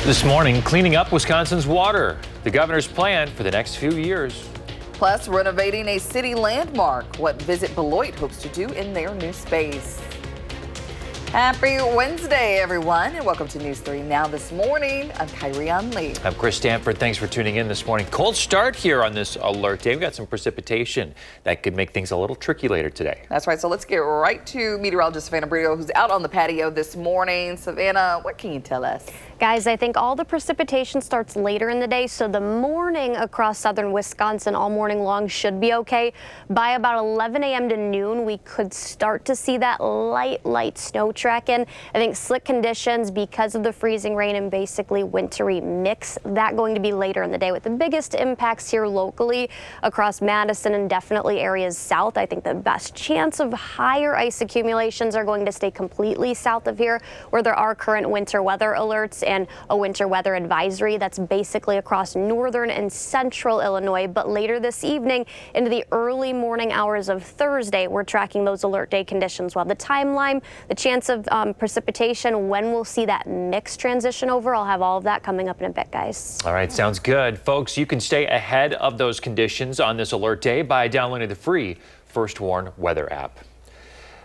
This morning, cleaning up Wisconsin's water, the governor's plan for the next few years. Plus, renovating a city landmark, what Visit Beloit hopes to do in their new space. Happy Wednesday, everyone, and welcome to News 3 Now this morning. I'm Kyrie Lee. I'm Chris Stanford. Thanks for tuning in this morning. Cold start here on this alert day. We've got some precipitation that could make things a little tricky later today. That's right. So let's get right to meteorologist Savannah Brio, who's out on the patio this morning. Savannah, what can you tell us? Guys, I think all the precipitation starts later in the day, so the morning across southern Wisconsin all morning long should be okay. By about 11 a.m. to noon, we could start to see that light snow track in. I think slick conditions because of the freezing rain and basically wintry mix. That going to be later in the day with the biggest impacts here locally across Madison and definitely areas south. I think the best chance of higher ice accumulations are going to stay completely south of here, where there are current winter weather alerts and a winter weather advisory that's basically across northern and central Illinois. But later this evening into the early morning hours of Thursday, we're tracking those alert day conditions. While the timeline, the chance of precipitation, when we'll see that mix transition over, I'll have all of that coming up in a bit, guys. All right, sounds good. Folks, you can stay ahead of those conditions on this alert day by downloading the free First Warn weather app.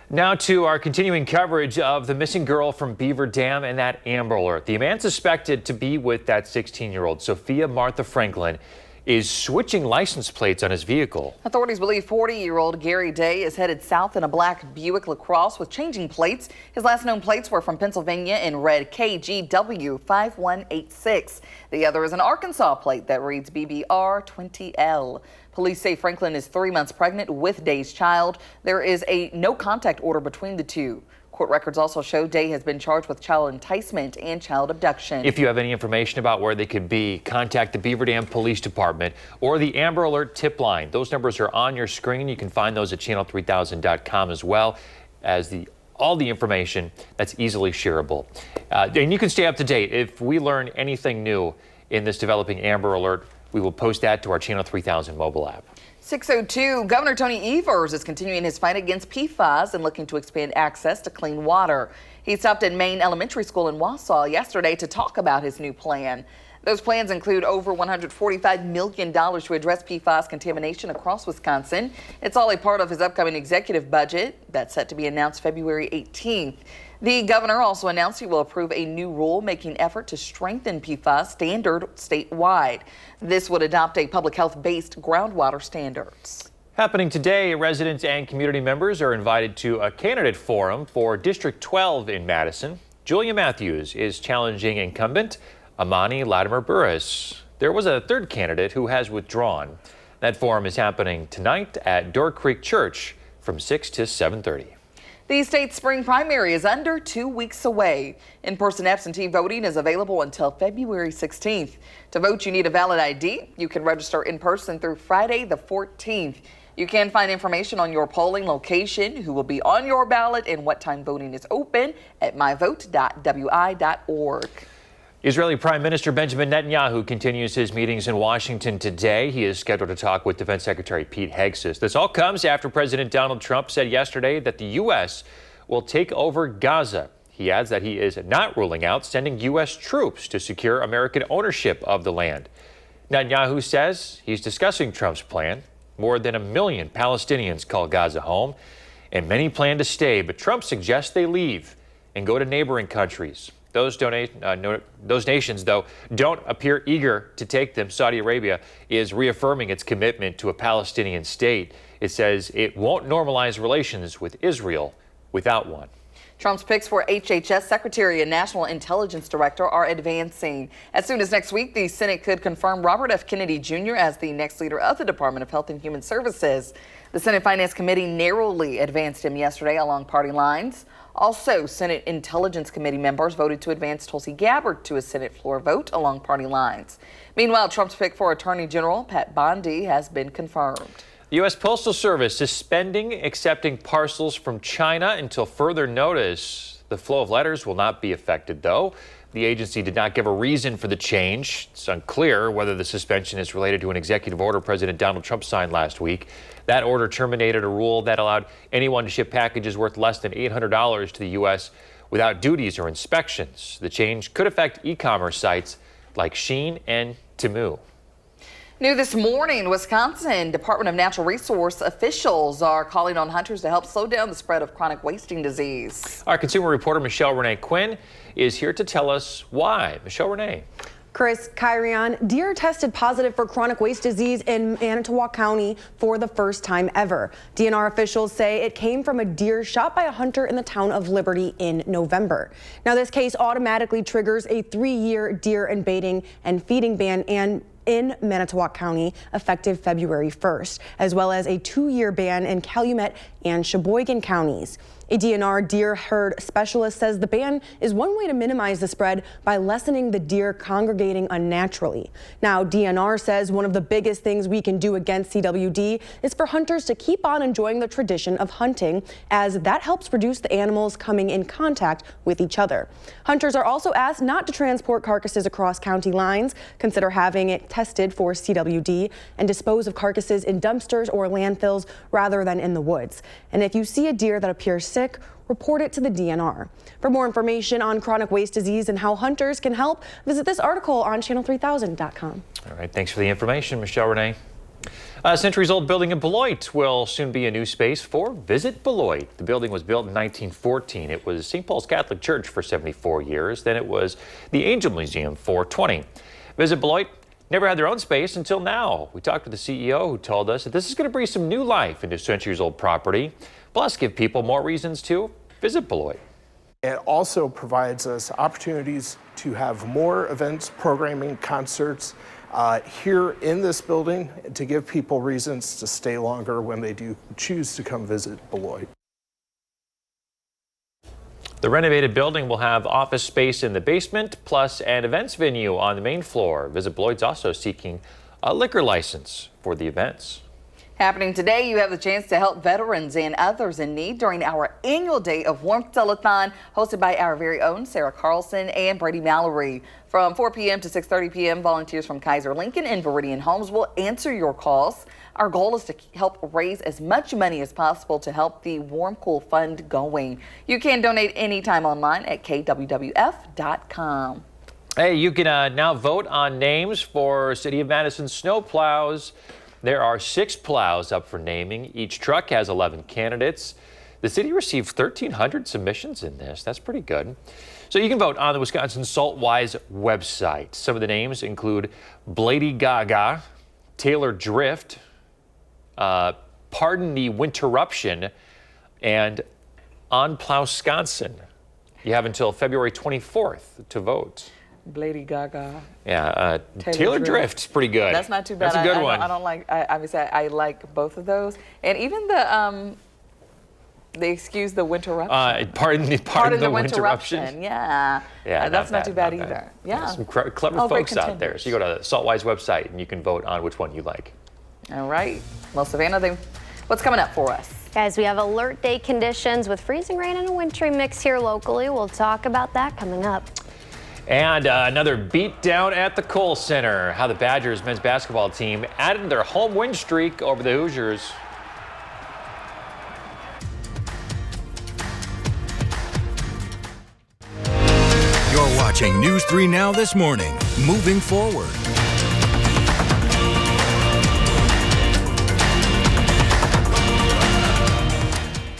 Now to our continuing coverage of the missing girl from Beaver Dam and that Amber Alert. The man suspected to be with that 16-year-old, Sophia Martha Franklin, is switching license plates on his vehicle. Authorities believe 40-year-old Gary Day is headed south in a black Buick LaCrosse with changing plates. His last known plates were from Pennsylvania in red KGW 5186. The other is an Arkansas plate that reads BBR 20L. Police say Franklin is 3 months pregnant with Day's child. There is a no contact order between the two. Court records also show Day has been charged with child enticement and child abduction. If you have any information about where they could be, contact the Beaver Dam Police Department or the Amber Alert tip line. Those numbers are on your screen. You can find those at channel3000.com as well as all the information that's easily shareable. And you can stay up to date. If we learn anything new in this developing Amber Alert, we will post that to our Channel 3000 mobile app. 6:02, Governor Tony Evers is continuing his fight against PFAS and looking to expand access to clean water. He stopped at Maine Elementary School in Wausau yesterday to talk about his new plan. Those plans include over $145 million to address PFAS contamination across Wisconsin. It's all a part of his upcoming executive budget that's set to be announced February 18th. The governor also announced he will approve a new rule-making effort to strengthen PFAS standard statewide. This would adopt a public health-based groundwater standards. Happening today, residents and community members are invited to a candidate forum for District 12 in Madison. Julia Matthews is challenging incumbent Amani Latimer Burris. There was a third candidate who has withdrawn. That forum is happening tonight at Door Creek Church from 6 to 7:30. The state's spring primary is under 2 weeks away. In-person absentee voting is available until February 16th. To vote, you need a valid ID. You can register in person through Friday the 14th. You can find information on your polling location, who will be on your ballot, and what time voting is open at myvote.wi.org. Israeli Prime Minister Benjamin Netanyahu continues his meetings in Washington today. He is scheduled to talk with Defense Secretary Pete Hegseth. This all comes after President Donald Trump said yesterday that the U.S. will take over Gaza. He adds that he is not ruling out sending U.S. troops to secure American ownership of the land. Netanyahu says he's discussing Trump's plan. More than 1 million Palestinians call Gaza home, and many plan to stay, but Trump suggests they leave and go to neighboring countries. Those nations, though, don't appear eager to take them. Saudi Arabia is reaffirming its commitment to a Palestinian state. It says it won't normalize relations with Israel without one. Trump's picks for HHS Secretary and National Intelligence Director are advancing. As soon as next week, the Senate could confirm Robert F. Kennedy Jr. as the next leader of the Department of Health and Human Services. The Senate Finance Committee narrowly advanced him yesterday along party lines. Also, Senate Intelligence Committee members voted to advance Tulsi Gabbard to a Senate floor vote along party lines. Meanwhile, Trump's pick for Attorney General Pat Bondi has been confirmed. The U.S. Postal Service suspending accepting parcels from China until further notice. The flow of letters will not be affected, though. The agency did not give a reason for the change. It's unclear whether the suspension is related to an executive order President Donald Trump signed last week. That order terminated a rule that allowed anyone to ship packages worth less than $800 to the U.S. without duties or inspections. The change could affect e-commerce sites like Shein and Temu. New this morning, Wisconsin Department of Natural Resource officials are calling on hunters to help slow down the spread of chronic wasting disease. Our consumer reporter Michelle Renee Quinn is here to tell us why. Michelle Renee. Chris, Kyrion, deer tested positive for chronic waste disease in Manitowoc County for the first time ever. DNR officials say it came from a deer shot by a hunter in the town of Liberty in November. Now, this case automatically triggers a 3-year deer and baiting and feeding ban in Manitowoc County effective February 1st, as well as a 2-year ban in Calumet and Sheboygan counties. A DNR deer herd specialist says the ban is one way to minimize the spread by lessening the deer congregating unnaturally. Now, DNR says one of the biggest things we can do against CWD is for hunters to keep on enjoying the tradition of hunting, as that helps reduce the animals coming in contact with each other. Hunters are also asked not to transport carcasses across county lines, consider having it tested for CWD, and dispose of carcasses in dumpsters or landfills rather than in the woods. And if you see a deer that appears sick, report it to the DNR. For more information on chronic waste disease and how hunters can help, visit this article on channel3000.com. All right, thanks for the information, Michelle Renee. A centuries-old building in Beloit will soon be a new space for Visit Beloit. The building was built in 1914. It was St. Paul's Catholic Church for 74 years. Then it was the Angel Museum for 20. Visit Beloit never had their own space until now. We talked to the CEO who told us that this is going to breathe some new life into centuries-old property, plus give people more reasons to visit Beloit. It also provides us opportunities to have more events, programming, concerts here in this building to give people reasons to stay longer when they do choose to come visit Beloit. The renovated building will have office space in the basement, plus an events venue on the main floor. Visit Beloit's also seeking a liquor license for the events. Happening today, you have the chance to help veterans and others in need during our annual Day of Warmth Telethon, hosted by our very own Sarah Carlson and Brady Mallory. From 4 p.m. to 6:30 p.m., volunteers from Kaiser Lincoln and Viridian Homes will answer your calls. Our goal is to help raise as much money as possible to help the Warm Cool Fund going. You can donate anytime online at kwwf.com. Hey, you can now vote on names for City of Madison snow plows. There are 6 plows up for naming. Each truck has 11 candidates. The city received 1,300 submissions in this. That's pretty good. So you can vote on the Wisconsin SaltWise website. Some of the names include Blady Gaga, Taylor Drift, Pardon the Winterruption, and On Plowsconsin. You have until February 24th to vote. Blady Gaga. Yeah, Taylor Drift's pretty good. That's not too bad. That's a good one. I don't like. Obviously, I like both of those, and even the excuse the Winterruption. Pardon the Winterruption. Yeah. Yeah, that's not too bad either. Yeah. Some clever folks out there. So you go to the SaltWise website and you can vote on which one you like. All right. Well, Savannah, what's coming up for us? Guys, we have alert day conditions with freezing rain and a wintry mix here locally. We'll talk about that coming up. And another beatdown at the Kohl Center. How the Badgers men's basketball team added their home win streak over the Hoosiers. You're watching News 3 Now this morning. Moving forward.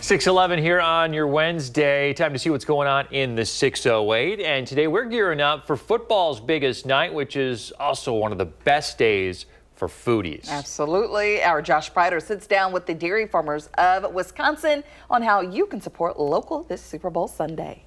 6:11 here on your Wednesday. Time to see what's going on in the 608. And today we're gearing up for football's biggest night, which is also one of the best days for foodies. Absolutely. Our Josh Prider sits down with the dairy farmers of Wisconsin on how you can support local this Super Bowl Sunday.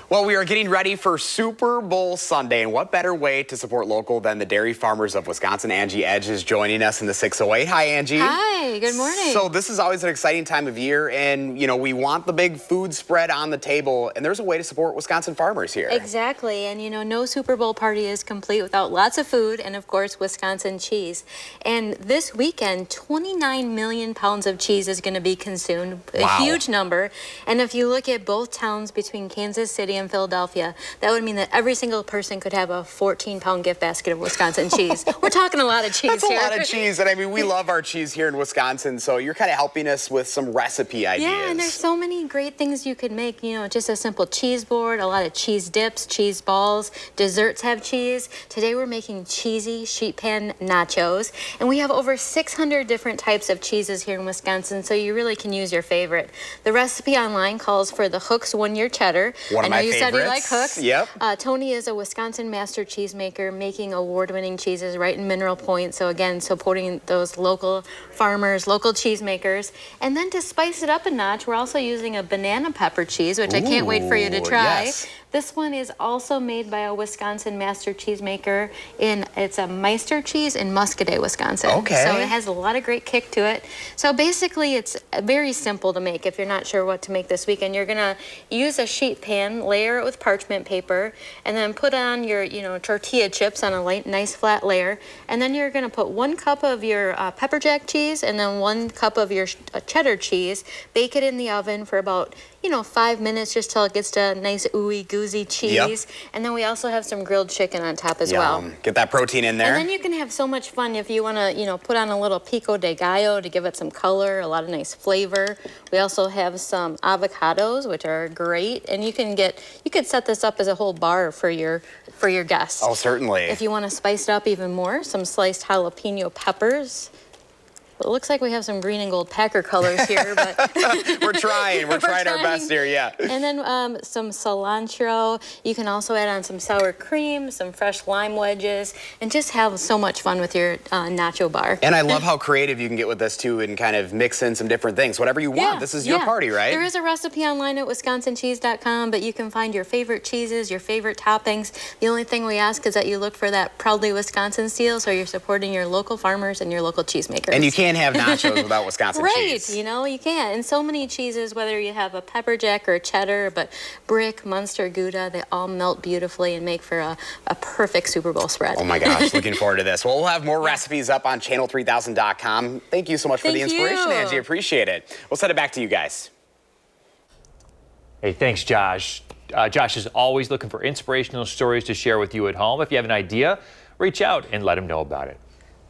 Well, we are getting ready for Super Bowl Sunday, and what better way to support local than the dairy farmers of Wisconsin? Angie Edge is joining us in the 608. Hi, Angie. Hi, good morning. So this is always an exciting time of year, and, you know, we want the big food spread on the table, and there's a way to support Wisconsin farmers here. Exactly, and, you know, no Super Bowl party is complete without lots of food and, of course, Wisconsin cheese. And this weekend, 29 million pounds of cheese is going to be consumed, a huge number. And if you look at both towns between Kansas City in Philadelphia, that would mean that every single person could have a 14-pound gift basket of Wisconsin cheese. We're talking a lot of cheese here. That's a lot of cheese, and I mean, we love our cheese here in Wisconsin, so you're kind of helping us with some recipe ideas. Yeah, and there's so many great things you could make, you know, just a simple cheese board, a lot of cheese dips, cheese balls, desserts have cheese. Today we're making cheesy sheet pan nachos, and we have over 600 different types of cheeses here in Wisconsin, so you really can use your favorite. The recipe online calls for the Hooks 1-year cheddar. One of my favorites. I know you said you like Hooks. Yep. Tony is a Wisconsin master cheesemaker making award-winning cheeses right in Mineral Point. So again, supporting those local farmers, local cheesemakers. And then to spice it up a notch, we're also using a banana pepper cheese, which I can't wait for you to try. Yes. This one is also made by a Wisconsin master cheesemaker. It's a Meister cheese in Muscadet, Wisconsin. Okay. So it has a lot of great kick to it. So basically, it's very simple to make. If you're not sure what to make this weekend, you're gonna use a sheet pan, layer it with parchment paper, and then put on your, tortilla chips on a nice flat layer. And then you're gonna put 1 cup of your pepper jack cheese, and then 1 cup of your cheddar cheese. Bake it in the oven for about 5 minutes, just till it gets to a nice ooey gooey cheese. Yep. And then we also have some grilled chicken on top as well. Get that protein in there. And then you can have so much fun if you want to, put on a little pico de gallo to give it some color, a lot of nice flavor. We also have some avocados, which are great, and you could set this up as a whole bar for your guests. Oh, certainly. If you want to spice it up even more, some sliced jalapeno peppers. It looks like we have some green and gold Packer colors here, but we're trying our best here, yeah. And then some cilantro. You can also add on some sour cream, some fresh lime wedges, and just have so much fun with your nacho bar. And I love how creative you can get with this too, and kind of mix in some different things, whatever you want. This is your party, right? There is a recipe online at wisconsincheese.com, but you can find your favorite cheeses, your favorite toppings. The only thing we ask is that you look for that Proudly Wisconsin seal, so you're supporting your local farmers and your local cheesemakers. And you can't have nachos without Wisconsin cheese. Right, you can't. And so many cheeses, whether you have a pepper jack or a cheddar, but Brick, Munster, Gouda, they all melt beautifully and make for a perfect Super Bowl spread. Oh my gosh, looking forward to this. Well, we'll have more recipes up on channel3000.com. Thank you so much for the inspiration, Angie. Appreciate it. We'll send it back to you guys. Hey, thanks, Josh. Josh is always looking for inspirational stories to share with you at home. If you have an idea, reach out and let him know about it.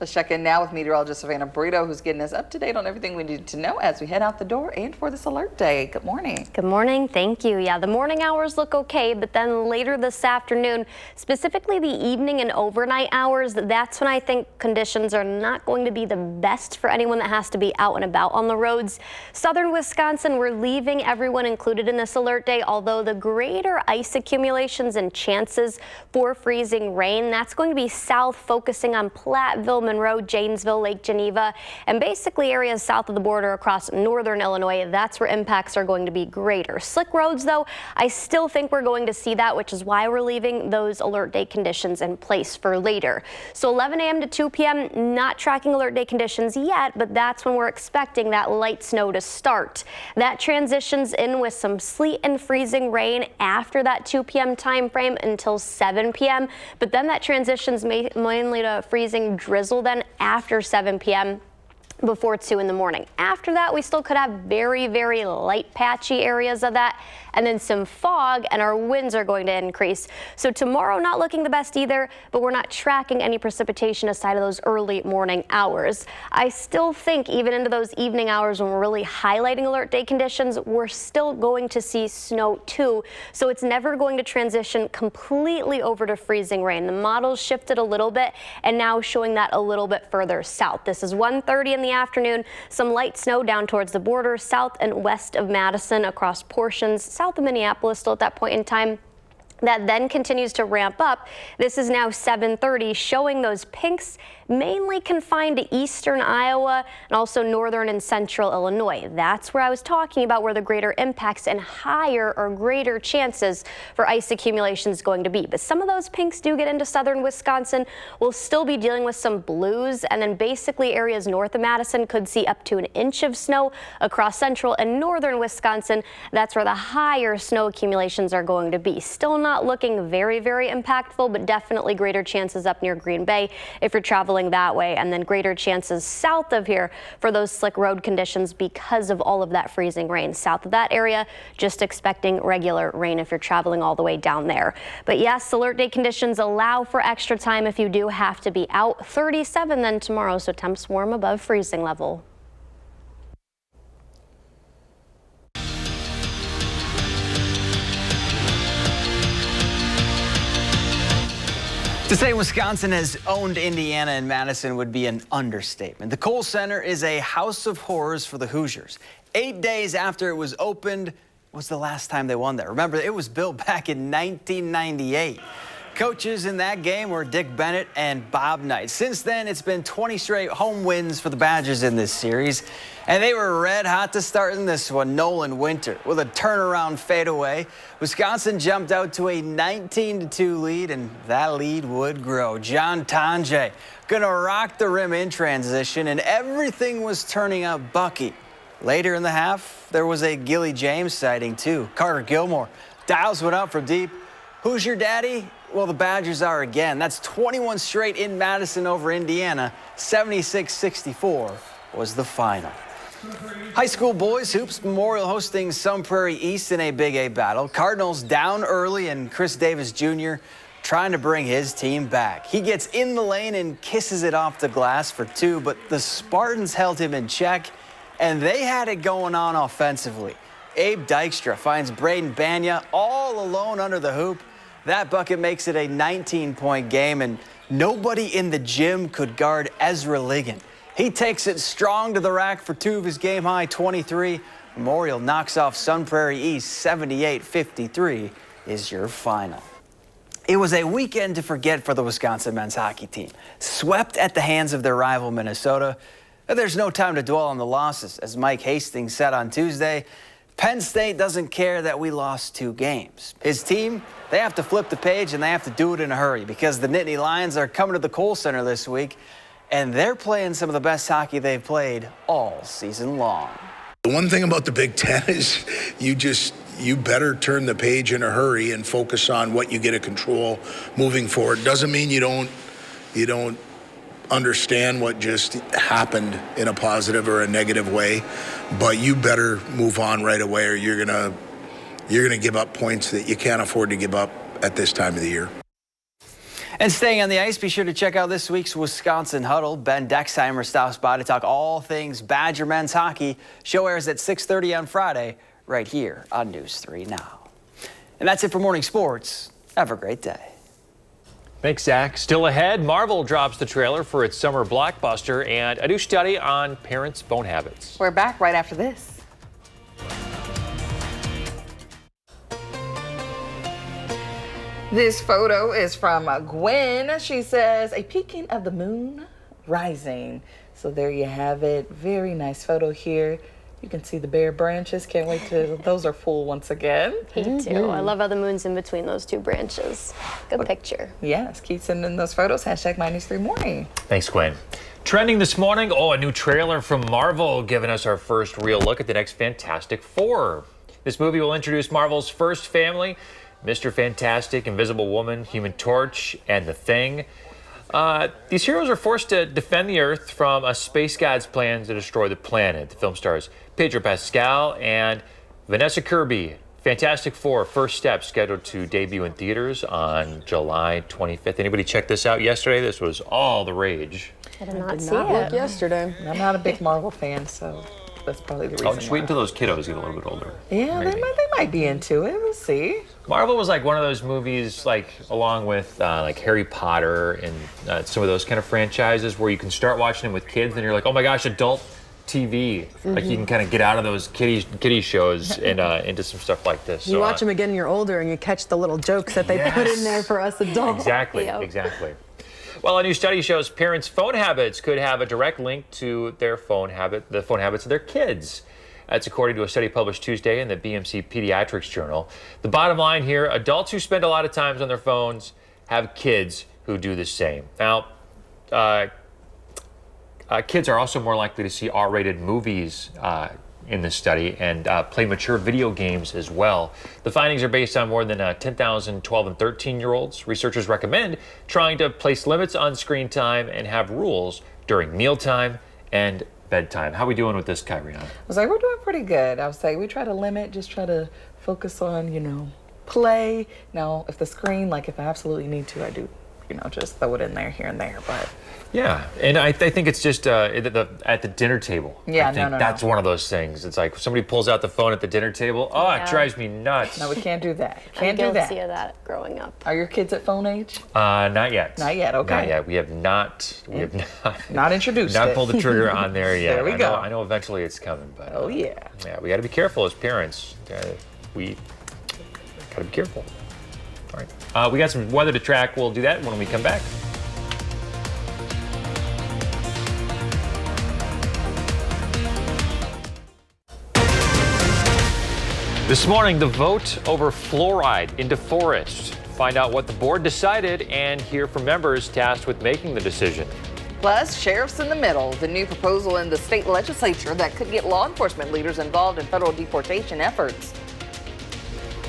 Let's check in now with meteorologist Savannah Brito, who's getting us up to date on everything we need to know as we head out the door and for this alert day. Good morning. Good morning. Thank you. Yeah, the morning hours look okay, but then later this afternoon, specifically the evening and overnight hours, that's when I think conditions are not going to be the best for anyone that has to be out and about on the roads. Southern Wisconsin, we're leaving everyone included in this alert day, although the greater ice accumulations and chances for freezing rain, that's going to be south, focusing on Platteville, Monroe, Janesville, Lake Geneva, and basically areas south of the border across northern Illinois. That's where impacts are going to be greater. Slick roads, though, I still think we're going to see that, which is why we're leaving those alert day conditions in place for later. So 11 a.m. to 2 p.m., not tracking alert day conditions yet, but that's when we're expecting that light snow to start. That transitions in with some sleet and freezing rain after that 2 p.m. time frame until 7 p.m., but then that transitions mainly to freezing drizzle then after 7 p.m. before 2 in the morning. After that, we still could have very, very light patchy areas of that, and then some fog, and our winds are going to increase. So tomorrow, not looking the best either, but we're not tracking any precipitation aside of those early morning hours. I still think even into those evening hours when we're really highlighting alert day conditions, we're still going to see snow too. So it's never going to transition completely over to freezing rain. The models shifted a little bit and now showing that a little bit further south. This is 1:30 in the afternoon. Some light snow down towards the border, south and west of Madison, across portions south of Minneapolis still at that point in time. That then continues to ramp up. This is now 7:30, showing those pinks mainly confined to eastern Iowa and also northern and central Illinois. That's where I was talking about where the greater impacts and higher or greater chances for ice accumulation is going to be. But some of those pinks do get into southern Wisconsin. We'll still be dealing with some blues, and then basically areas north of Madison could see up to an inch of snow across central and northern Wisconsin. That's where the higher snow accumulations are going to be. Still not not looking very impactful, but definitely greater chances up near Green Bay if you're traveling that way, and then greater chances south of here for those slick road conditions because of all of that freezing rain. South of that area, just expecting regular rain if you're traveling all the way down there. But yes, alert day conditions allow for extra time if you do have to be out. 37 then tomorrow, so temps warm above freezing level. To say Wisconsin has owned Indiana and Madison would be an understatement. The Kohl Center is a house of horrors for the Hoosiers. 8 days after it was opened was the last time they won there. Remember, it was built back in 1998. Coaches in that game were Dick Bennett and Bob Knight. Since then, it's been 20 straight home wins for the Badgers in this series. And they were red hot to start in this one. Nolan Winter with a turnaround fadeaway. Wisconsin jumped out to a 19-2 lead, and that lead would grow. John Tonje gonna rock the rim in transition, and everything was turning out bucky. Later in the half, there was a Gilly James sighting too. Carter Gilmore dials one up from deep. Who's your daddy? Well, the Badgers are again. That's 21 straight in Madison over Indiana. 76-64 was the final. High school boys hoops, Memorial hosting Sun Prairie East in a Big A battle. Cardinals down early, and Chris Davis Jr. trying to bring his team back. He gets in the lane and kisses it off the glass for two, but the Spartans held him in check, and they had it going on offensively. Abe Dykstra finds Braden Banya all alone under the hoop. That bucket makes it a 19-point game, and nobody in the gym could guard Ezra Ligon. He takes it strong to the rack for two of his game-high 23. Memorial knocks off Sun Prairie East 78-53 is your final. It was a weekend to forget for the Wisconsin men's hockey team. Swept at the hands of their rival Minnesota. But there's no time to dwell on the losses. As Mike Hastings said on Tuesday, Penn State doesn't care that we lost 2 games. His team, they have to flip the page, and they have to do it in a hurry because the Nittany Lions are coming to the Kohl Center this week, and they're playing some of the best hockey they've played all season long. The one thing about the Big Ten is you better turn the page in a hurry and focus on what you get to control moving forward. Doesn't mean you don't understand what just happened in a positive or a negative way, but you better move on right away, or you're gonna give up points that you can't afford to give up at this time of the year. And staying on the ice, be sure to check out this week's Wisconsin Huddle. Ben Dexheimer stops by to talk all things Badger men's hockey. Show airs at 6:30 on Friday, right here on News 3 Now. And that's it for morning sports. Have a great day. Thanks, Zach. Still ahead, Marvel drops the trailer for its summer blockbuster and a new study on parents' phone habits. We're back right after this. This photo is from Gwen. She says, a peeking of the moon rising. So there you have it. Very nice photo here. You can see the bare branches. Can't wait till those are full once again. Me too. I love how the moon's in between those 2 branches. Good picture. Yes, keep sending those photos. Hashtag MyNews3Morning. Thanks, Gwen. Trending this morning, a new trailer from Marvel giving us our first real look at the next Fantastic Four. This movie will introduce Marvel's first family, Mr. Fantastic, Invisible Woman, Human Torch, and The Thing. These heroes are forced to defend the Earth from a space god's plans to destroy the planet. The film stars Pedro Pascal and Vanessa Kirby. Fantastic Four, first step, scheduled to debut in theaters on July 25th. Anybody check this out yesterday? This was all the rage. I did not see Not it. look yesterday. I'm not a big Marvel fan, so that's probably the reason. Oh, just wait why. until those kiddos get a little bit older. Yeah, they might be into it. We'll see. Marvel was like one of those movies, like along with like Harry Potter and some of those kind of franchises where you can start watching them with kids and you're like, oh my gosh, adult TV. Like you can kind of get out of those kiddie shows and into some stuff like this. You watch them again when you're older and you catch the little jokes that they put in there for us adults. Exactly, exactly. Well, a new study shows parents' phone habits could have a direct link to the phone habits of their kids. That's according to a study published Tuesday in the BMC Pediatrics Journal. The bottom line here, adults who spend a lot of time on their phones have kids who do the same. Now, kids are also more likely to see R-rated movies, in this study and play mature video games as well. The findings are based on more than 10,000 12 and 13-year-olds. Researchers recommend trying to place limits on screen time and have rules during mealtime and bedtime. How are we doing with this, Kyrian? I was like, we're doing pretty good. I would say we try to limit, just try to focus on, play. Now, if the screen, if I absolutely need to, I do, just throw it in there here and there. But yeah, and I think it's just at the dinner table. Yeah, I think that's one of those things. It's like somebody pulls out the phone at the dinner table. Oh, it drives me nuts. No, we can't do that. I'm guilty of that growing up. Are your kids at phone age? Not yet. Not yet. Okay. Not yet. We have not introduced. Not pulled the trigger on there yet. There we go. I know eventually it's coming, but oh yeah. Yeah, we got to be careful as parents. We got to be careful. All right. We got some weather to track. We'll do that when we come back. This morning, the vote over fluoride into forests. Find out what the board decided and hear from members tasked with making the decision. Plus, sheriffs in the middle, the new proposal in the state legislature that could get law enforcement leaders involved in federal deportation efforts.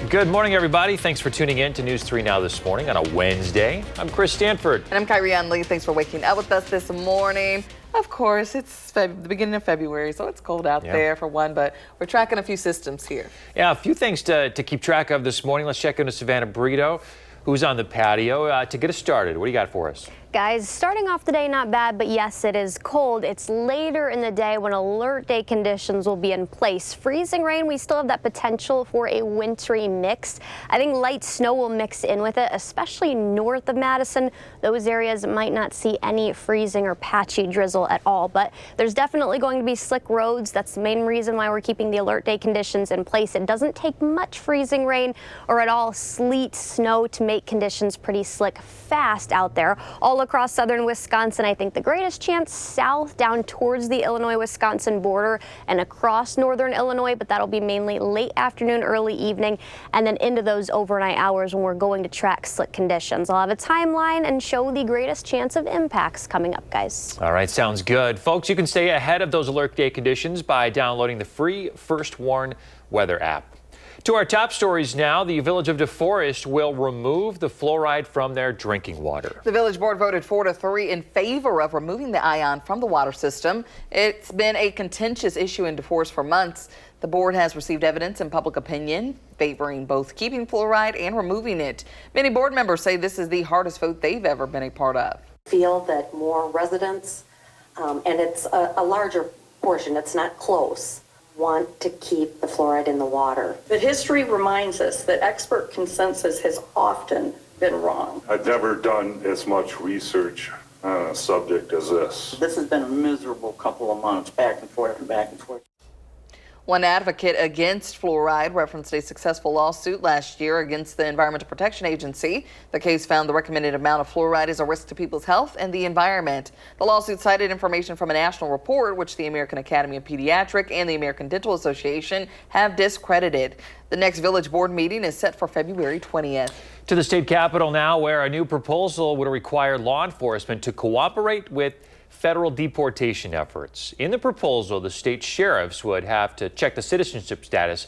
Good morning, everybody. Thanks for tuning in to News 3 Now this morning on a Wednesday. I'm Chris Stanford. And I'm Kyrian Lee. Thanks for waking up with us this morning. Of course, it's the beginning of February, so it's cold out there for one, but we're tracking a few systems here. Yeah, a few things to keep track of this morning. Let's check into Savannah Brito, who's on the patio. To get us started, what do you got for us? Guys, starting off the day not bad, but yes, it is cold. It's later in the day when alert day conditions will be in place. Freezing rain, we still have that potential for a wintry mix. I think light snow will mix in with it, especially north of Madison. Those areas might not see any freezing or patchy drizzle at all, but there's definitely going to be slick roads. That's the main reason why we're keeping the alert day conditions in place. It doesn't take much freezing rain or at all sleet, snow to make conditions pretty slick fast out there. All across southern Wisconsin, I think the greatest chance south down towards the Illinois-Wisconsin border and across northern Illinois, but that'll be mainly late afternoon, early evening, and then into those overnight hours when we're going to track slick conditions. I'll have a timeline and show the greatest chance of impacts coming up, guys. All right, sounds good. Folks, you can stay ahead of those alert day conditions by downloading the free First Warn weather app. To our top stories now, the village of DeForest will remove the fluoride from their drinking water. The village board voted 4-3 in favor of removing the ion from the water system. It's been a contentious issue in DeForest for months. The board has received evidence and public opinion favoring both keeping fluoride and removing it. Many board members say this is the hardest vote they've ever been a part of. Feel that more residents, and it's a larger portion, it's not close, want to keep the fluoride in the water. But history reminds us that expert consensus has often been wrong. I've never done as much research on a subject as this. This has been a miserable couple of months, back and forth and back and forth. One advocate against fluoride referenced a successful lawsuit last year against the Environmental Protection Agency. The case found the recommended amount of fluoride is a risk to people's health and the environment. The lawsuit cited information from a national report, which the American Academy of Pediatric and the American Dental Association have discredited. The next village board meeting is set for February 20th. To the state capitol now, where a new proposal would require law enforcement to cooperate with federal deportation efforts. In the proposal, the state sheriffs would have to check the citizenship status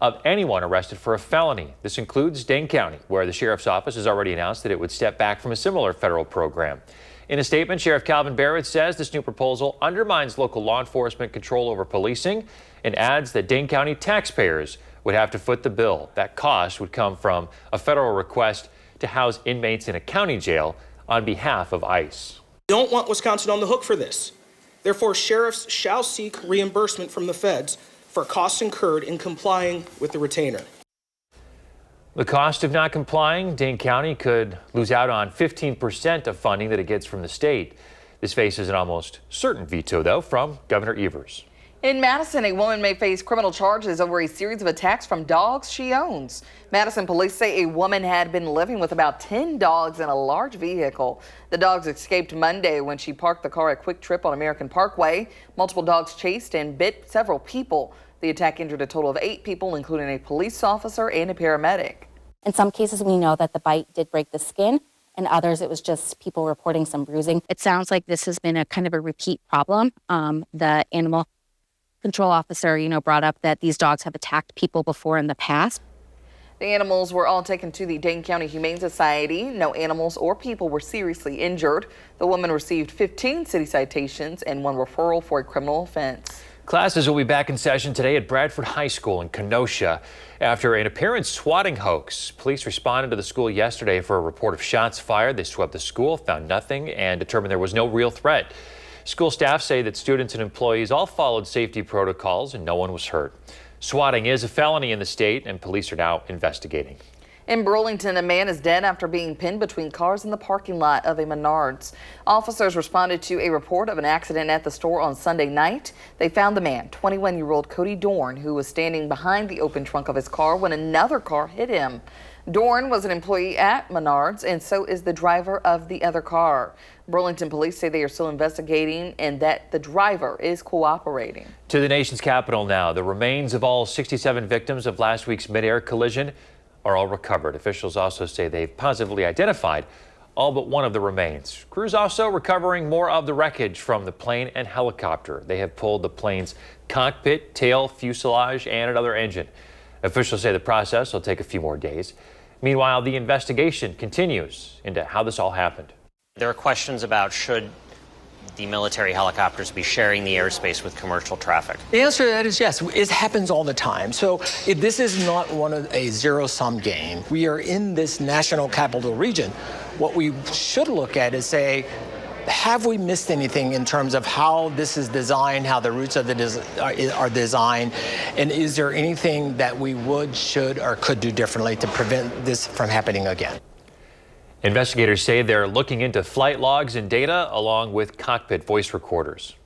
of anyone arrested for a felony. This includes Dane County, where the sheriff's office has already announced that it would step back from a similar federal program. In a statement, Sheriff Calvin Barrett says this new proposal undermines local law enforcement control over policing and adds that Dane County taxpayers would have to foot the bill. That cost would come from a federal request to house inmates in a county jail on behalf of ICE. We don't want Wisconsin on the hook for this. Therefore, sheriffs shall seek reimbursement from the feds for costs incurred in complying with the retainer. The cost of not complying, Dane County could lose out on 15% of funding that it gets from the state. This faces an almost certain veto, though, from Governor Evers. In Madison, a woman may face criminal charges over a series of attacks from dogs she owns. Madison police say a woman had been living with about 10 dogs in a large vehicle. The dogs escaped Monday when she parked the car at Quick Trip on American Parkway. Multiple dogs chased and bit several people. The attack injured a total of 8 people, including a police officer and a paramedic. In some cases, we know that the bite did break the skin. In others, it was just people reporting some bruising. It sounds like this has been a kind of a repeat problem. The animal control officer, brought up that these dogs have attacked people before in the past. The animals were all taken to the Dane County Humane Society. No animals or people were seriously injured. The woman received 15 city citations and 1 referral for a criminal offense. Classes will be back in session today at Bradford High School in Kenosha after an apparent swatting hoax. Police responded to the school yesterday for a report of shots fired. They swept the school, found nothing, and determined there was no real threat. School staff say that students and employees all followed safety protocols and no one was hurt. Swatting is a felony in the state, and police are now investigating. In Burlington, a man is dead after being pinned between cars in the parking lot of a Menards. Officers responded to a report of an accident at the store on Sunday night. They found the man, 21-year-old Cody Dorn, who was standing behind the open trunk of his car when another car hit him. Dorn was an employee at Menards, and so is the driver of the other car. Burlington police say they are still investigating and that the driver is cooperating. To the nation's capital now. The remains of all 67 victims of last week's mid-air collision are all recovered. Officials also say they've positively identified all but one of the remains. Crews also recovering more of the wreckage from the plane and helicopter. They have pulled the plane's cockpit, tail, fuselage, and another engine. Officials say the process will take a few more days. Meanwhile, the investigation continues into how this all happened. There are questions about should the military helicopters be sharing the airspace with commercial traffic. The answer to that is yes. It happens all the time. So this is not a zero-sum game. We are in this national capital region. What we should look at is say, have we missed anything in terms of how this is designed, how the routes of are designed, and is there anything that we would, should, or could do differently to prevent this from happening again? Investigators say they're looking into flight logs and data along with cockpit voice recorders.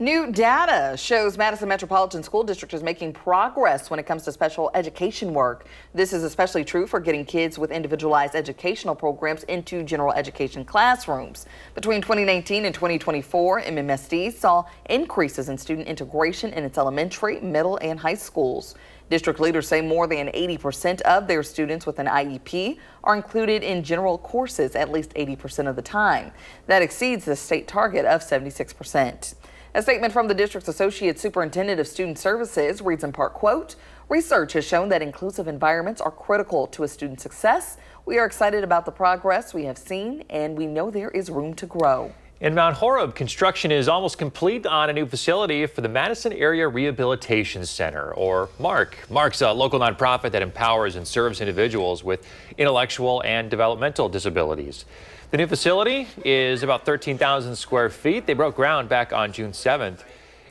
New data shows Madison Metropolitan School District is making progress when it comes to special education work. This is especially true for getting kids with individualized educational programs into general education classrooms. Between 2019 and 2024, MMSD saw increases in student integration in its elementary, middle, and high schools. District leaders say more than 80% of their students with an IEP are included in general courses at least 80% of the time. That exceeds the state target of 76%. A statement from the district's Associate Superintendent of Student Services reads in part, quote, "Research has shown that inclusive environments are critical to a student's success. We are excited about the progress we have seen, and we know there is room to grow." In Mount Horeb, construction is almost complete on a new facility for the Madison Area Rehabilitation Center, or MARC. MARC's a local nonprofit that empowers and serves individuals with intellectual and developmental disabilities. The new facility is about 13,000 square feet. They broke ground back on June 7th.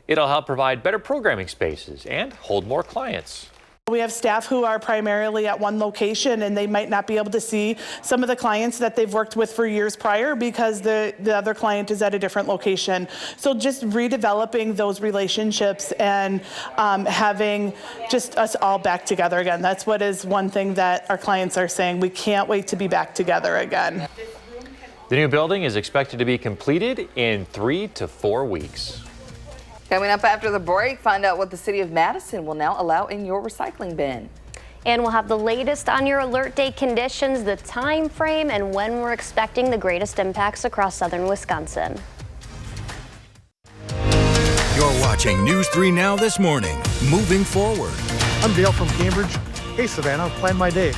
It'll help provide better programming spaces and hold more clients. We have staff who are primarily at one location, and they might not be able to see some of the clients that they've worked with for years prior because the other client is at a different location. So just redeveloping those relationships and having just us all back together again. That's what is one thing that our clients are saying. We can't wait to be back together again. The new building is expected to be completed in 3 to 4 weeks. Coming up after the break, find out what the city of Madison will now allow in your recycling bin. And we'll have the latest on your alert day conditions, the time frame, and when we're expecting the greatest impacts across southern Wisconsin. You're watching News 3 Now this morning. Moving forward. I'm Dale from Cambridge. Hey, Savannah, plan my day.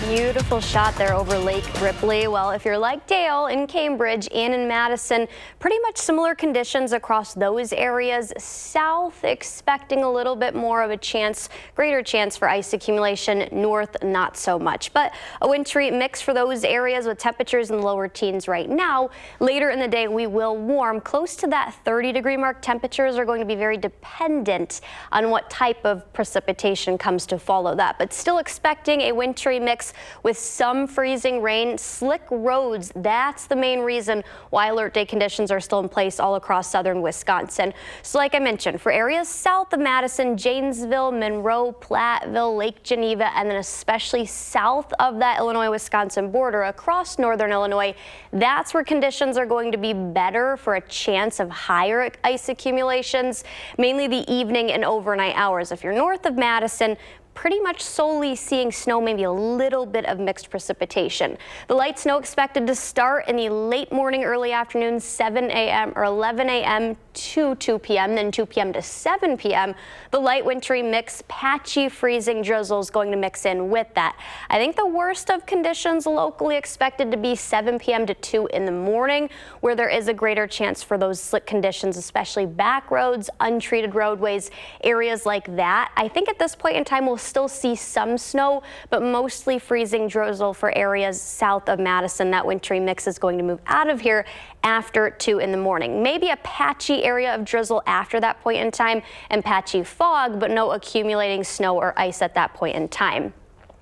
Beautiful shot there over Lake Ripley. Well, if you're like Dale in Cambridge and in Madison, pretty much similar conditions across those areas. South, expecting a little bit more of a chance, greater chance for ice accumulation. North, not so much. But a wintry mix for those areas with temperatures in the lower teens right now. Later in the day, we will warm close to that 30-degree mark. Temperatures are going to be very dependent on what type of precipitation comes to follow that. But still expecting a wintry mix with some freezing rain, slick roads. That's the main reason why alert day conditions are still in place all across southern Wisconsin. So like I mentioned, for areas south of Madison, Janesville, Monroe, Platteville, Lake Geneva, and then especially south of that Illinois-Wisconsin border across northern Illinois, that's where conditions are going to be better for a chance of higher ice accumulations, mainly the evening and overnight hours. If you're north of Madison, pretty much solely seeing snow, maybe a little bit of mixed precipitation. The light snow expected to start in the late morning, early afternoon, 7 a.m. or 11 a.m. to 2 p.m., then 2 p.m. to 7 p.m. The light wintry mix, patchy freezing drizzle is going to mix in with that. I think the worst of conditions locally expected to be 7 p.m. to 2 in the morning, where there is a greater chance for those slick conditions, especially back roads, untreated roadways, areas like that. I think at this point in time, we'll still see some snow, but mostly freezing drizzle for areas south of Madison. That wintry mix is going to move out of here after 2 in the morning. Maybe a patchy area of drizzle after that point in time and patchy fog, but no accumulating snow or ice at that point in time.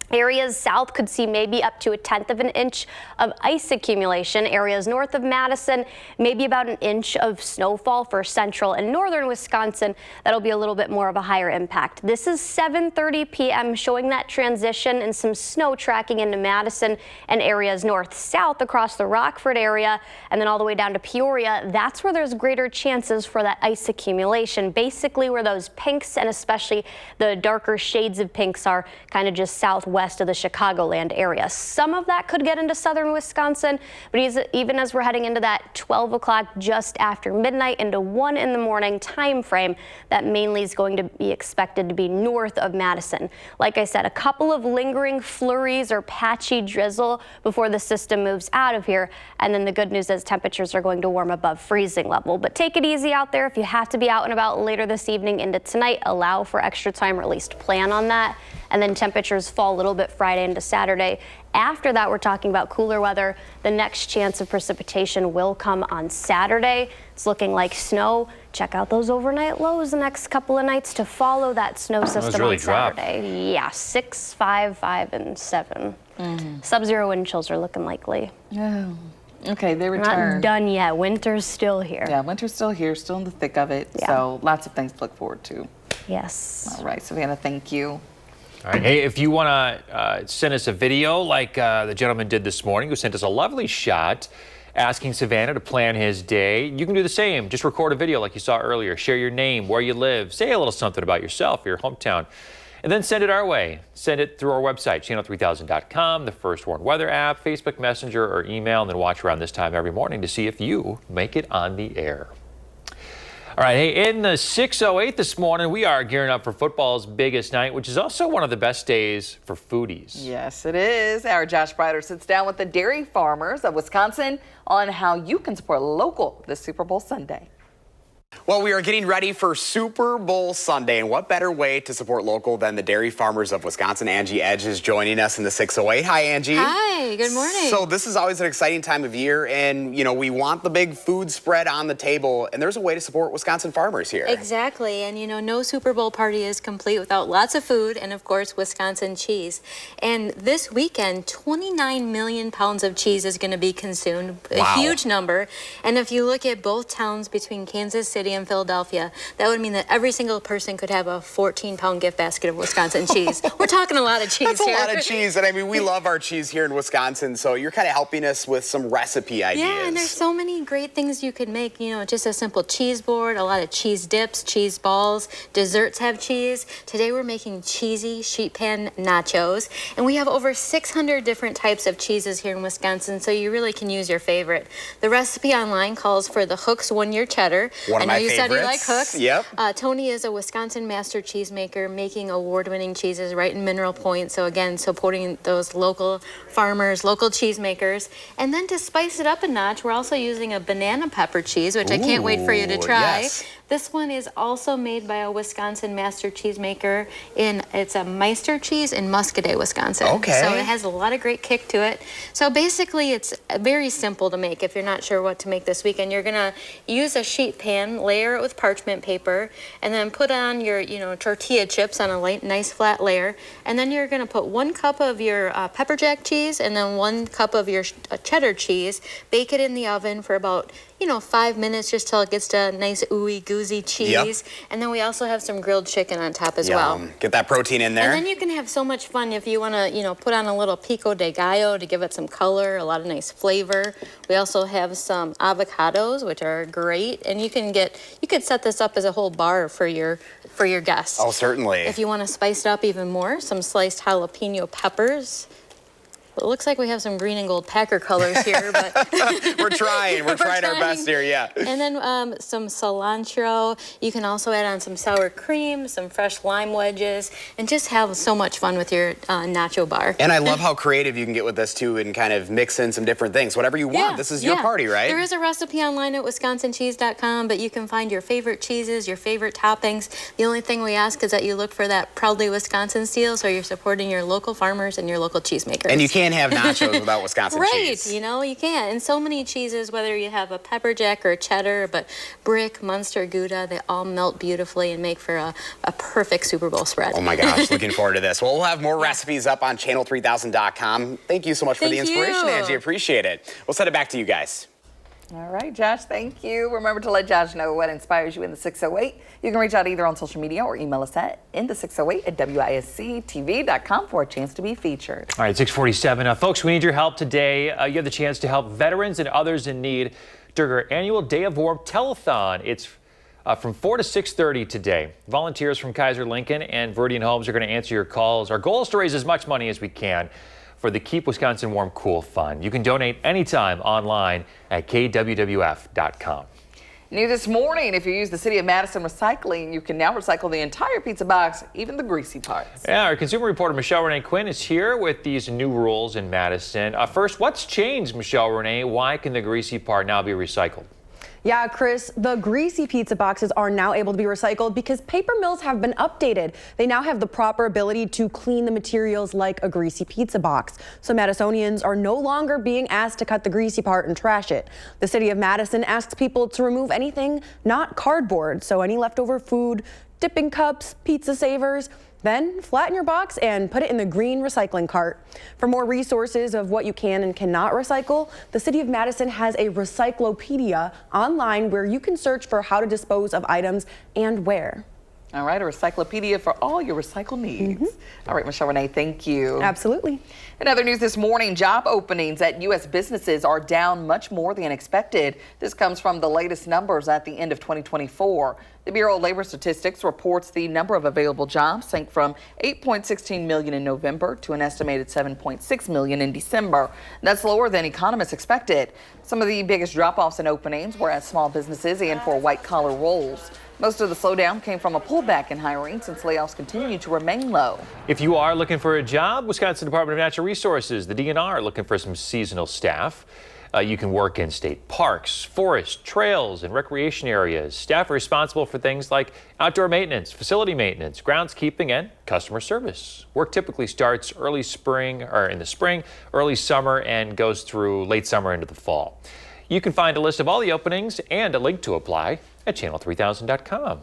Areas south could see maybe up to 1/10 of an inch of ice accumulation. Areas north of Madison, maybe about 1 inch of snowfall for central and northern Wisconsin. That'll be a little bit more of a higher impact. This is 7:30 p.m. showing that transition and some snow tracking into Madison and areas north-south across the Rockford area and then all the way down to Peoria. That's where there's greater chances for that ice accumulation. Basically where those pinks and especially the darker shades of pinks are kind of just southwest of the Chicagoland area. Some of that could get into southern Wisconsin, but even as we're heading into that 12 o'clock just after midnight into 1 in the morning time frame, that mainly is going to be expected to be north of Madison. Like I said, a couple of lingering flurries or patchy drizzle before the system moves out of here, and then the good news is temperatures are going to warm above freezing level. But take it easy out there. If you have to be out and about later this evening into tonight, allow for extra time or at least plan on that. And then temperatures fall a little bit Friday into Saturday. After that, we're talking about cooler weather. The next chance of precipitation will come on Saturday. It's looking like snow. Check out those overnight lows the next couple of nights to follow that snow system really on Saturday. Yeah, 6, 5, 5, and 7. Sub-zero wind chills are looking likely. Oh. Okay, they We're return. not done yet. Winter's still here. Yeah, winter's still here, still in the thick of it. Yeah. So lots of things to look forward to. Yes. All right, Savannah, thank you. All right, hey, if you want to send us a video like the gentleman did this morning who sent us a lovely shot asking Savannah to plan his day, you can do the same. Just record a video like you saw earlier. Share your name, where you live, say a little something about yourself, your hometown, and then send it our way. Send it through our website, channel3000.com, the First Warn Weather app, Facebook Messenger, or email, and then watch around this time every morning to see if you make it on the air. All right, hey, in the 608 this morning, we are gearing up for football's biggest night, which is also one of the best days for foodies. Yes, it is. Our Josh Brider sits down with the dairy farmers of Wisconsin on how you can support local this Super Bowl Sunday. Well, we are getting ready for Super Bowl Sunday, and what better way to support local than the dairy farmers of Wisconsin? Angie Edge is joining us in the 608. Hi, Angie. Hi, good morning. So this is always an exciting time of year, and, you know, we want the big food spread on the table, and there's a way to support Wisconsin farmers here. Exactly, and, you know, no Super Bowl party is complete without lots of food and, of course, Wisconsin cheese. And this weekend, 29 million pounds of cheese is going to be consumed, a huge number. And if you look at both towns between Kansas City and Philadelphia, that would mean that every single person could have a 14-pound gift basket of Wisconsin cheese. We're talking a lot of cheese That's here. a lot of cheese, and I mean, we love our cheese here in Wisconsin, so you're kind of helping us with some recipe ideas. Yeah, and there's so many great things you could make, you know, just a simple cheese board, a lot of cheese dips, cheese balls, desserts have cheese. Today we're making cheesy sheet pan nachos, and we have over 600 different types of cheeses here in Wisconsin, so you really can use your favorite. The recipe online calls for the Hooks 1-year cheddar. One of my favorites. You said you like Hooks. Yep. Tony is a Wisconsin master cheesemaker making award-winning cheeses right in Mineral Point. So again, supporting those local farmers, local cheesemakers. And then to spice it up a notch, we're also using a banana pepper cheese, which I can't wait for you to try. Yes. This one is also made by a Wisconsin master cheesemaker. It's a Meister cheese in Muscadet, Wisconsin. Okay. So it has a lot of great kick to it. So basically, it's very simple to make if you're not sure what to make this weekend. You're gonna use a sheet pan, layer it with parchment paper, and then put on your, tortilla chips on a nice flat layer. And then you're gonna put 1 cup of your pepper jack cheese and then 1 cup of your cheddar cheese. Bake it in the oven for about 5 minutes just till it gets to a nice ooey gooey cheese. Yep. And then we also have some grilled chicken on top as well. Get that protein in there. And then you can have so much fun if you want to, put on a little pico de gallo to give it some color, a lot of nice flavor. We also have some avocados, which are great, and you could set this up as a whole bar for your guests. Oh, certainly. If you want to spice it up even more, some sliced jalapeno peppers. Well, it looks like we have some green and gold Packer colors here, but we're trying our best here, yeah. And then some cilantro. You can also add on some sour cream, some fresh lime wedges, and just have so much fun with your nacho bar. And I love how creative you can get with this too, and kind of mix in some different things, whatever you want. This is your party, right? There is a recipe online at wisconsincheese.com, but you can find your favorite cheeses, your favorite toppings. The only thing we ask is that you look for that Proudly Wisconsin seal, so you're supporting your local farmers and your local cheesemakers. And you can't have nachos without Wisconsin cheese. Right, you can't. And so many cheeses, whether you have a pepper jack or a cheddar, but Brick, Munster, Gouda, they all melt beautifully and make for a perfect Super Bowl spread. Oh my gosh, looking forward to this. Well, we'll have more recipes up on channel3000.com. Thank you so much for the inspiration, Angie. Appreciate it. We'll send it back to you guys. All right, Josh, thank you. Remember to let Josh know what inspires you in the 608. You can reach out either on social media or email us at inthe608@WISC-TV.com for a chance to be featured. All right, 647. Folks, we need your help today. You have the chance to help veterans and others in need during our annual Day of Warmth telethon. It's from 4 to 6:30 today. Volunteers from Kaiser Lincoln and Viridian Homes are going to answer your calls. Our goal is to raise as much money as we can for the Keep Wisconsin Warm Cool Fund. You can donate anytime online at kwwf.com. New this morning, if you use the City of Madison recycling, you can now recycle the entire pizza box, even the greasy parts. Yeah, our consumer reporter Michelle Renee Quinn is here with these new rules in Madison. First, what's changed, Michelle Renee? Why can the greasy part now be recycled? Yeah, Chris, the greasy pizza boxes are now able to be recycled because paper mills have been updated. They now have the proper ability to clean the materials like a greasy pizza box. So Madisonians are no longer being asked to cut the greasy part and trash it. The City of Madison asks people to remove anything not cardboard, so any leftover food, dipping cups, pizza savers. Then flatten your box and put it in the green recycling cart. For more resources of what you can and cannot recycle, the City of Madison has a Recyclopedia online where you can search for how to dispose of items and where. All right, a recyclopedia for all your recycle needs. All right, Michelle Renee, thank you. Absolutely. In other news this morning, job openings at U.S. businesses are down much more than expected. This comes from the latest numbers at the end of 2024. The Bureau of Labor Statistics reports the number of available jobs sank from 8.16 million in November to an estimated 7.6 million in December. That's lower than economists expected. Some of the biggest drop-offs in openings were at small businesses and for white-collar roles. Most of the slowdown came from a pullback in hiring since layoffs continue to remain low. If you are looking for a job, Wisconsin Department of Natural Resources, the DNR, are looking for some seasonal staff. You can work in state parks, forests, trails, and recreation areas. Staff are responsible for things like outdoor maintenance, facility maintenance, groundskeeping, and customer service. Work typically starts early spring or in the spring, early summer, and goes through late summer into the fall. You can find a list of all the openings and a link to apply at channel3000.com.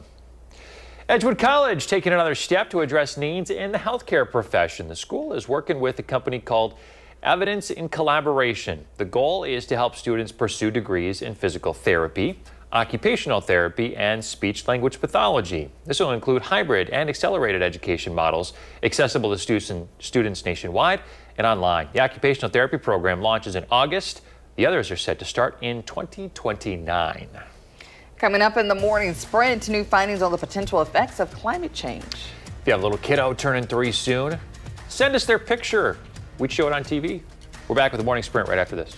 Edgewood College taking another step to address needs in the healthcare profession. The school is working with a company called Evidence in Collaboration. The goal is to help students pursue degrees in physical therapy, occupational therapy, and speech-language pathology. This will include hybrid and accelerated education models accessible to students nationwide and online. The occupational therapy program launches in August. The others are set to start in 2029. Coming up in the morning sprint, new findings on the potential effects of climate change. If you have a little kiddo turning 3 soon, send us their picture. We'd show it on TV. We're back with the morning sprint right after this.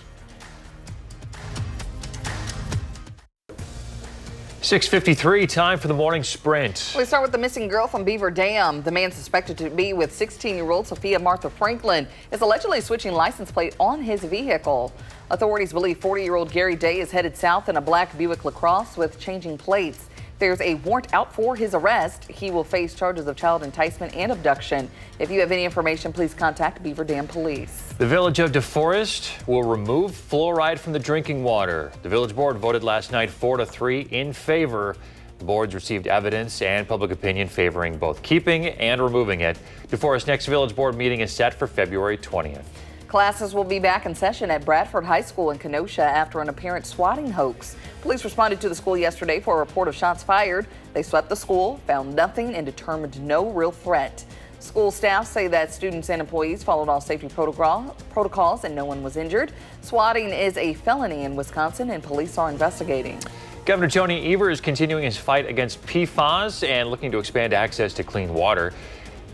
6:53, time for the morning sprint. We start with the missing girl from Beaver Dam. The man suspected to be with 16-year-old Sophia Martha Franklin is allegedly switching license plate on his vehicle. Authorities believe 40-year-old Gary Day is headed south in a black Buick LaCrosse with changing plates. There's a warrant out for his arrest. He will face charges of child enticement and abduction. If you have any information, please contact Beaver Dam Police. The village of DeForest will remove fluoride from the drinking water. The village board voted last night 4-3 in favor. The boards received evidence and public opinion favoring both keeping and removing it. DeForest's next village board meeting is set for February 20th. Classes will be back in session at Bradford High School in Kenosha after an apparent swatting hoax. Police responded to the school yesterday for a report of shots fired. They swept the school, found nothing, and determined no real threat. School staff say that students and employees followed all safety protocols and no one was injured. Swatting is a felony in Wisconsin and police are investigating. Governor Tony Evers is continuing his fight against PFAS and looking to expand access to clean water.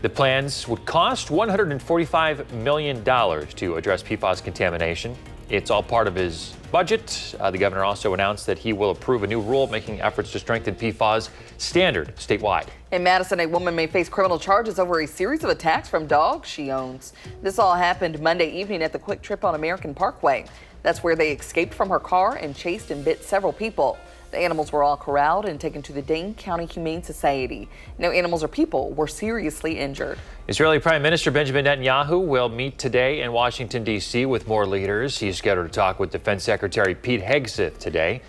The plans would cost $145 million to address PFAS contamination. It's all part of his budget. The governor also announced that he will approve a new rule making efforts to strengthen PFAS standard statewide. In Madison, a woman may face criminal charges over a series of attacks from dogs she owns. This all happened Monday evening at the Quick Trip on American Parkway. That's where they escaped from her car and chased and bit several people. The animals were all corralled and taken to the Dane County Humane Society. No animals or people were seriously injured. Israeli Prime Minister Benjamin Netanyahu will meet today in Washington, D.C. with more leaders. He's scheduled to talk with Defense Secretary Pete Hegseth today.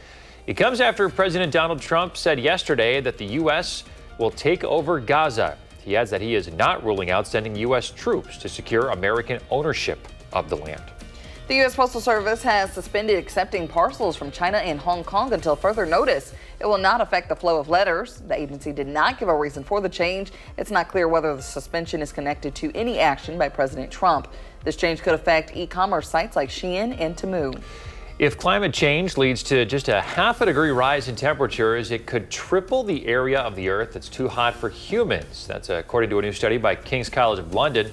It comes after President Donald Trump said yesterday that the U.S. will take over Gaza. He adds that he is not ruling out sending U.S. troops to secure American ownership of the land. The U.S. Postal Service has suspended accepting parcels from China and Hong Kong until further notice. It will not affect the flow of letters. The agency did not give a reason for the change. It's not clear whether the suspension is connected to any action by President Trump. This change could affect e-commerce sites like Shein and Temu. If climate change leads to just a ½ degree rise in temperatures, it could triple the area of the Earth that's too hot for humans. That's according to a new study by King's College of London.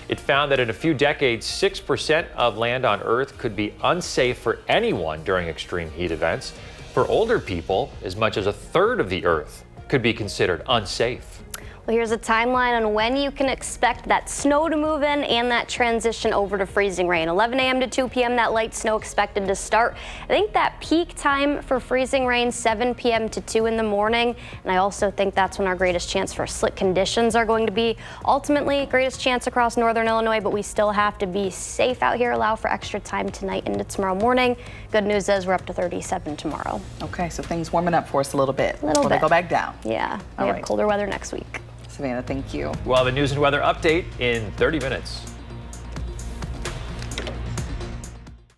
It found that in a few decades, 6% of land on Earth could be unsafe for anyone during extreme heat events. For older people, as much as a third of the Earth could be considered unsafe. Well, here's a timeline on when you can expect that snow to move in and that transition over to freezing rain. 11 a.m. to 2 p.m. that light snow expected to start. I think that peak time for freezing rain 7 p.m. to 2 in the morning. And I also think that's when our greatest chance for slick conditions are going to be. Ultimately, greatest chance across northern Illinois, but we still have to be safe out here. Allow for extra time tonight into tomorrow morning. Good news is we're up to 37 tomorrow. Okay, so things warming up for us a little bit. Before they go back down. Yeah, we have colder weather next week. Savannah, thank you. We'll have a news and weather update in 30 minutes.